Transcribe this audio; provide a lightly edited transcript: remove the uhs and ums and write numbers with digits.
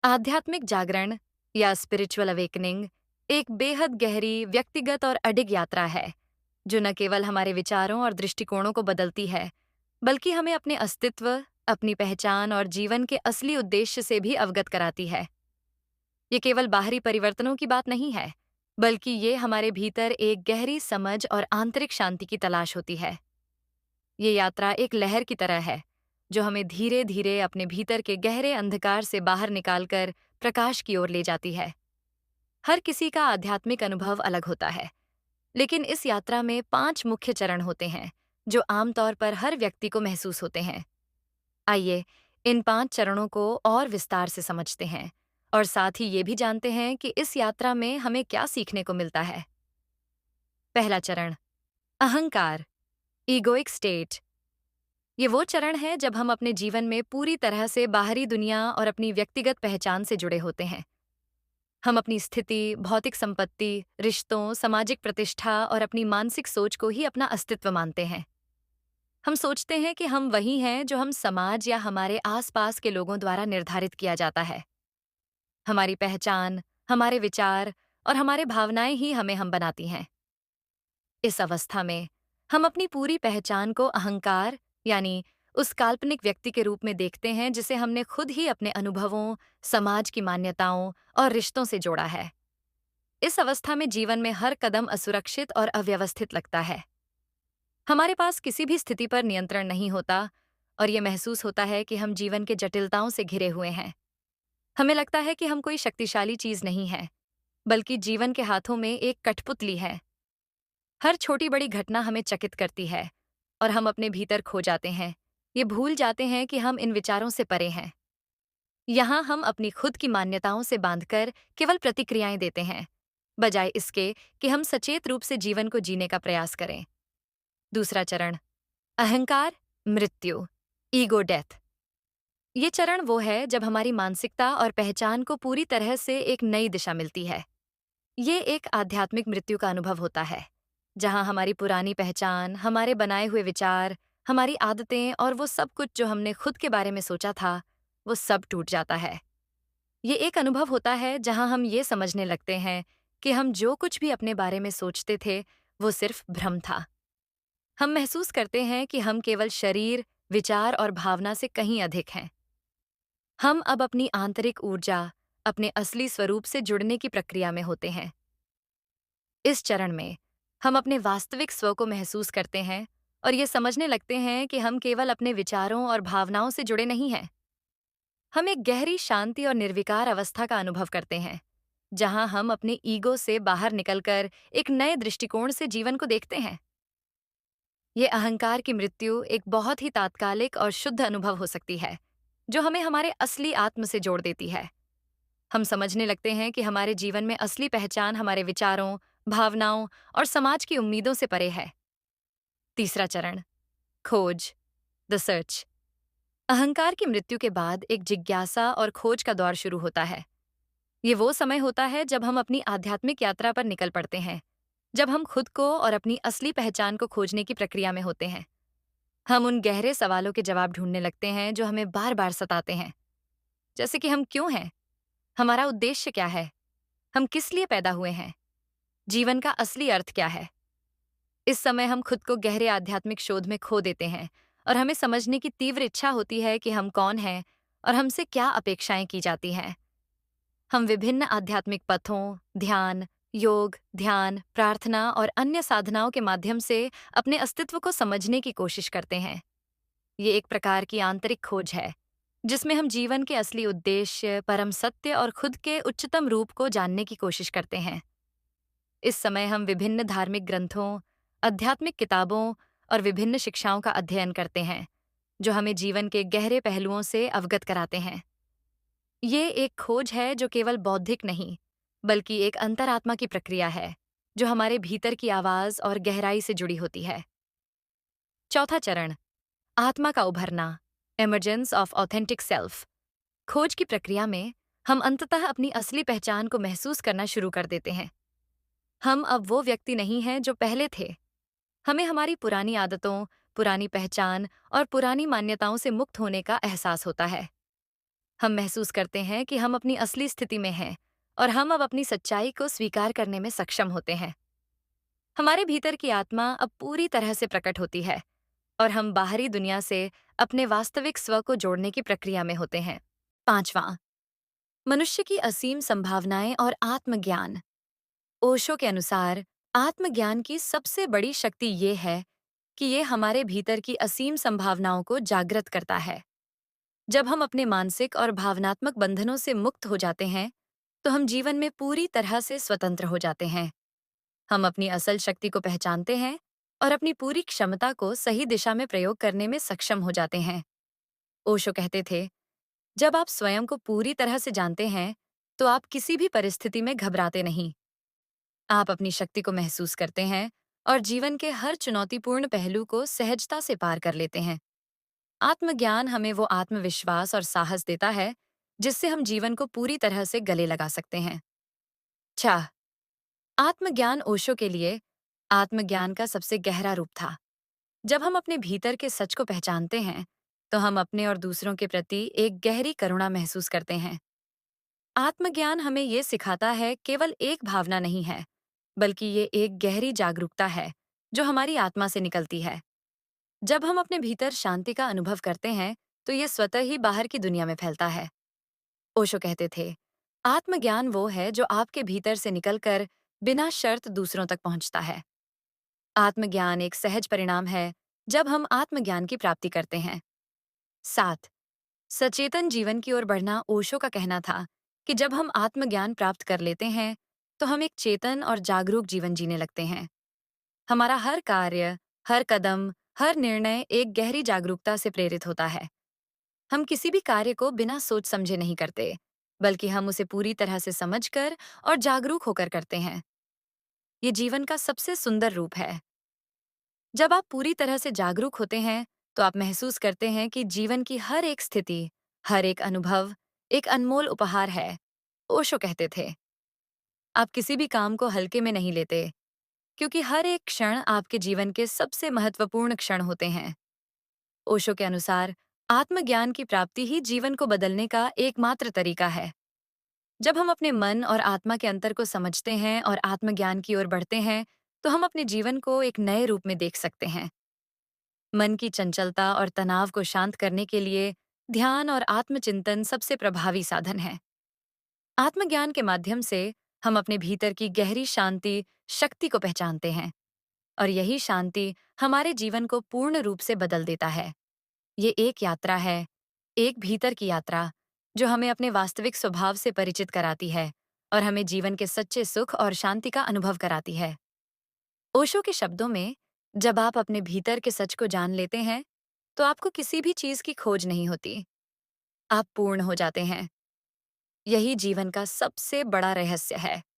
आध्यात्मिक जागरण या spiritual awakening एक बेहद गहरी व्यक्तिगत और अडिग यात्रा है जो न केवल हमारे विचारों और दृष्टिकोणों को बदलती है बल्कि हमें अपने अस्तित्व, अपनी पहचान और जीवन के असली उद्देश्य से भी अवगत कराती है। ये केवल बाहरी परिवर्तनों की बात नहीं है, बल्कि ये हमारे भीतर एक गहरी समझ और आंतरिक शांति की तलाश होती है। ये यात्रा एक लहर की तरह है जो हमें धीरे धीरे अपने भीतर के गहरे अंधकार से बाहर निकालकर प्रकाश की ओर ले जाती है। हर किसी का आध्यात्मिक अनुभव अलग होता है, लेकिन इस यात्रा में 5 मुख्य चरण होते हैं जो आमतौर पर हर व्यक्ति को महसूस होते हैं। आइए इन 5 चरणों को और विस्तार से समझते हैं और साथ ही ये भी जानते हैं कि इस यात्रा में हमें क्या सीखने को मिलता है। पहला चरण, अहंकार, ईगोइक स्टेट। ये वो चरण है जब हम अपने जीवन में पूरी तरह से बाहरी दुनिया और अपनी व्यक्तिगत पहचान से जुड़े होते हैं। हम अपनी स्थिति, भौतिक संपत्ति, रिश्तों, सामाजिक प्रतिष्ठा और अपनी मानसिक सोच को ही अपना अस्तित्व मानते हैं। हम सोचते हैं कि हम वही हैं जो हम समाज या हमारे आसपास के लोगों द्वारा निर्धारित किया जाता है। हमारी पहचान, हमारे विचार और हमारे भावनाएं ही हमें हम बनाती हैं। इस अवस्था में हम अपनी पूरी पहचान को अहंकार यानी उस काल्पनिक व्यक्ति के रूप में देखते हैं जिसे हमने खुद ही अपने अनुभवों, समाज की मान्यताओं और रिश्तों से जोड़ा है। इस अवस्था में जीवन में हर कदम असुरक्षित और अव्यवस्थित लगता है। हमारे पास किसी भी स्थिति पर नियंत्रण नहीं होता और ये महसूस होता है कि हम जीवन के जटिलताओं से घिरे हुए हैं। हमें लगता है कि हम कोई शक्तिशाली चीज नहीं है, बल्कि जीवन के हाथों में एक कठपुतली है। हर छोटी बड़ी घटना हमें चकित करती है और हम अपने भीतर खो जाते हैं। ये भूल जाते हैं कि हम इन विचारों से परे हैं। यहाँ हम अपनी खुद की मान्यताओं से बांधकर केवल प्रतिक्रियाएं देते हैं, बजाय इसके कि हम सचेत रूप से जीवन को जीने का प्रयास करें। दूसरा चरण, अहंकार, मृत्यु, ईगो डेथ। ये चरण वो है जब हमारी मानसिकता और पहचान को पूरी तरह से एक नई दिशा मिलती है। ये एक आध्यात्मिक मृत्यु का अनुभव होता है, जहां हमारी पुरानी पहचान, हमारे बनाए हुए विचार, हमारी आदतें और वो सब कुछ जो हमने खुद के बारे में सोचा था, वो सब टूट जाता है। ये एक अनुभव होता है जहां हम ये समझने लगते हैं कि हम जो कुछ भी अपने बारे में सोचते थे, वो सिर्फ भ्रम था। हम महसूस करते हैं कि हम केवल शरीर, विचार और भावना से कहीं अधिक हैं। हम अब अपनी आंतरिक ऊर्जा, अपने असली स्वरूप से जुड़ने की प्रक्रिया में होते हैं। इस चरण में हम अपने वास्तविक स्व को महसूस करते हैं और ये समझने लगते हैं कि हम केवल अपने विचारों और भावनाओं से जुड़े नहीं हैं। हम एक गहरी शांति और निर्विकार अवस्था का अनुभव करते हैं, जहां हम अपने ईगो से बाहर निकलकर एक नए दृष्टिकोण से जीवन को देखते हैं। ये अहंकार की मृत्यु एक बहुत ही तात्कालिक और शुद्ध अनुभव हो सकती है, जो हमें हमारे असली आत्म से जोड़ देती है। हम समझने लगते हैं कि हमारे जीवन में असली पहचान हमारे विचारों, भावनाओं और समाज की उम्मीदों से परे है। तीसरा चरण, खोज, द सर्च। अहंकार की मृत्यु के बाद एक जिज्ञासा और खोज का दौर शुरू होता है। ये वो समय होता है जब हम अपनी आध्यात्मिक यात्रा पर निकल पड़ते हैं, जब हम खुद को और अपनी असली पहचान को खोजने की प्रक्रिया में होते हैं। हम उन गहरे सवालों के जवाब ढूंढने लगते हैं जो हमें बार बार सताते हैं, जैसे कि हम क्यों हैं, हमारा उद्देश्य क्या है, हम किस लिए पैदा हुए हैं, जीवन का असली अर्थ क्या है। इस समय हम खुद को गहरे आध्यात्मिक शोध में खो देते हैं और हमें समझने की तीव्र इच्छा होती है कि हम कौन हैं और हमसे क्या अपेक्षाएं की जाती हैं। हम विभिन्न आध्यात्मिक पथों, ध्यान, योग, ध्यान, प्रार्थना और अन्य साधनाओं के माध्यम से अपने अस्तित्व को समझने की कोशिश करते हैं। ये एक प्रकार की आंतरिक खोज है, जिसमें हम जीवन के असली उद्देश्य, परम सत्य और खुद के उच्चतम रूप को जानने की कोशिश करते हैं। इस समय हम विभिन्न धार्मिक ग्रंथों, आध्यात्मिक किताबों और विभिन्न शिक्षाओं का अध्ययन करते हैं, जो हमें जीवन के गहरे पहलुओं से अवगत कराते हैं। ये एक खोज है जो केवल बौद्धिक नहीं, बल्कि एक अंतरात्मा की प्रक्रिया है, जो हमारे भीतर की आवाज और गहराई से जुड़ी होती है। चौथा चरण, आत्मा का उभरना, इमर्जेंस ऑफ ऑथेंटिक सेल्फ। खोज की प्रक्रिया में हम अंततः अपनी असली पहचान को महसूस करना शुरू कर देते हैं। हम अब वो व्यक्ति नहीं हैं जो पहले थे। हमें हमारी पुरानी आदतों, पुरानी पहचान और पुरानी मान्यताओं से मुक्त होने का एहसास होता है। हम महसूस करते हैं कि हम अपनी असली स्थिति में हैं और हम अब अपनी सच्चाई को स्वीकार करने में सक्षम होते हैं। हमारे भीतर की आत्मा अब पूरी तरह से प्रकट होती है और हम बाहरी दुनिया से अपने वास्तविक स्व को जोड़ने की प्रक्रिया में होते हैं। पांचवां, मनुष्य की असीम संभावनाएं और आत्मज्ञान। ओशो के अनुसार आत्मज्ञान की सबसे बड़ी शक्ति ये है कि ये हमारे भीतर की असीम संभावनाओं को जागृत करता है। जब हम अपने मानसिक और भावनात्मक बंधनों से मुक्त हो जाते हैं, तो हम जीवन में पूरी तरह से स्वतंत्र हो जाते हैं। हम अपनी असल शक्ति को पहचानते हैं और अपनी पूरी क्षमता को सही दिशा में प्रयोग करने में सक्षम हो जाते हैं। ओशो कहते थे, जब आप स्वयं को पूरी तरह से जानते हैं, तो आप किसी भी परिस्थिति में घबराते नहीं। आप अपनी शक्ति को महसूस करते हैं और जीवन के हर चुनौतीपूर्ण पहलू को सहजता से पार कर लेते हैं। आत्मज्ञान हमें वो आत्मविश्वास और साहस देता है जिससे हम जीवन को पूरी तरह से गले लगा सकते हैं। 6. आत्मज्ञान ओशो के लिए आत्मज्ञान का सबसे गहरा रूप था। जब हम अपने भीतर के सच को पहचानते हैं, तो हम अपने और दूसरों के प्रति एक गहरी करुणा महसूस करते हैं। आत्मज्ञान हमें ये सिखाता है केवल एक भावना नहीं है, बल्कि ये एक गहरी जागरूकता है जो हमारी आत्मा से निकलती है। जब हम अपने भीतर शांति का अनुभव करते हैं, तो ये स्वतः ही बाहर की दुनिया में फैलता है। ओशो कहते थे, आत्मज्ञान वो है जो आपके भीतर से निकलकर बिना शर्त दूसरों तक पहुंचता है। आत्मज्ञान एक सहज परिणाम है जब हम आत्मज्ञान की प्राप्ति करते हैं। 7. सचेतन जीवन की ओर बढ़ना। ओशो का कहना था कि जब हम आत्मज्ञान प्राप्त कर लेते हैं, तो हम एक चेतन और जागरूक जीवन जीने लगते हैं। हमारा हर कार्य, हर कदम, हर निर्णय एक गहरी जागरूकता से प्रेरित होता है। हम किसी भी कार्य को बिना सोच समझे नहीं करते, बल्कि हम उसे पूरी तरह से समझकर और जागरूक होकर करते हैं। ये जीवन का सबसे सुंदर रूप है। जब आप पूरी तरह से जागरूक होते हैं, तो आप महसूस करते हैं कि जीवन की हर एक स्थिति, हर एक अनुभव एक अनमोल उपहार है। ओशो कहते थे, आप किसी भी काम को हल्के में नहीं लेते, क्योंकि हर एक क्षण आपके जीवन के सबसे महत्वपूर्ण क्षण होते हैं। ओशो के अनुसार आत्मज्ञान की प्राप्ति ही जीवन को बदलने का एकमात्र तरीका है। जब हम अपने मन और आत्मा के अंतर को समझते हैं और आत्मज्ञान की ओर बढ़ते हैं, तो हम अपने जीवन को एक नए रूप में देख सकते हैं। मन की चंचलता और तनाव को शांत करने के लिए ध्यान और आत्मचिंतन सबसे प्रभावी साधन है। आत्मज्ञान के माध्यम से हम अपने भीतर की गहरी शांति, शक्ति को पहचानते हैं और यही शांति हमारे जीवन को पूर्ण रूप से बदल देता है। ये एक यात्रा है, एक भीतर की यात्रा, जो हमें अपने वास्तविक स्वभाव से परिचित कराती है और हमें जीवन के सच्चे सुख और शांति का अनुभव कराती है। ओशो के शब्दों में, जब आप अपने भीतर के सच को जान लेते हैं, तो आपको किसी भी चीज की खोज नहीं होती। आप पूर्ण हो जाते हैं। यही जीवन का सबसे बड़ा रहस्य है।